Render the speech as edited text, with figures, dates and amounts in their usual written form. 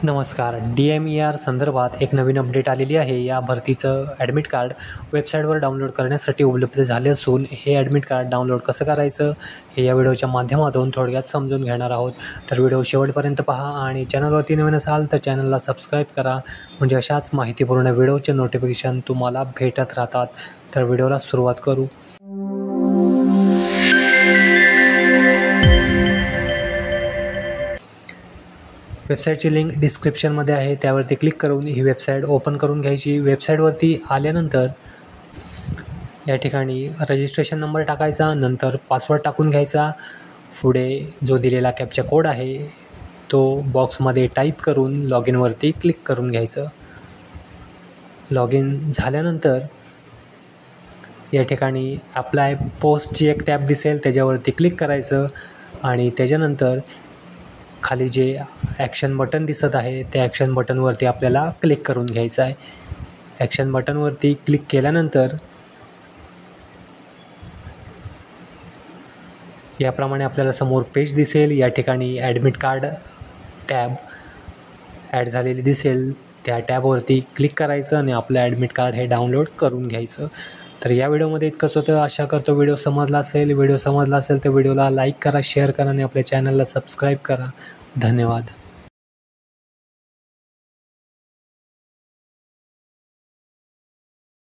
नमस्कार. DMER संदर्भात एक नवीन अपडेट आलेली आहे. या भरतीचं ॲडमिट कार्ड वेबसाईटवर डाउनलोड करण्यासाठी उपलब्ध झाले असून हे ॲडमिट कार्ड डाउनलोड कसं करायचं हे या व्हिडिओच्या माध्यमातून थोडक्यात समजून घेणार आहोत. तर व्हिडिओ शेवटपर्यंत पहा आणि चॅनलवरती नवीन असाल तर चॅनलला सबस्क्राईब करा, म्हणजे अशाच माहितीपूर्ण व्हिडिओचे नोटिफिकेशन तुम्हाला भेटत राहतात. तर व्हिडिओला सुरुवात करू. वेबसाईटची लिंक डिस्क्रिप्शनमध्ये आहे, त्यावरती क्लिक करून ही वेबसाईट ओपन करून घ्यायची. वेबसाईटवरती आल्यानंतर या ठिकाणी रजिस्ट्रेशन नंबर टाकायचा, नंतर पासवर्ड टाकून घ्यायचा. पुढे जो दिलेला कॅप्चा कोड आहे तो बॉक्समध्ये टाईप करून लॉग इनवरती क्लिक करून घ्यायचं. लॉग इन झाल्यानंतर या ठिकाणी अप्लाय पोस्टची एक टॅब दिसेल, त्याच्यावरती क्लिक करायचं आणि त्याच्यानंतर खाली जे ॲक्शन बटन दिसत आहे त्या ॲक्शन बटनवरती आपल्याला क्लिक करून घ्यायचं आहे. ॲक्शन बटनवरती क्लिक केल्यानंतर याप्रमाणे आपल्याला समोर पेज दिसेल. या ठिकाणी ॲडमिट कार्ड टॅब ॲड झालेली दिसेल, त्या टॅबवरती क्लिक करायचं आणि आपलं ॲडमिट कार्ड हे डाउनलोड करून घ्यायचं. तर या व्हिडिओमध्ये इतकंच होतं. आशा करतो व्हिडिओ समजला असेल. व्हिडिओ समजला असेल तर व्हिडिओला लाईक करा, शेअर करा आणि आपल्या चॅनलला सबस्क्राईब करा. धन्यवाद.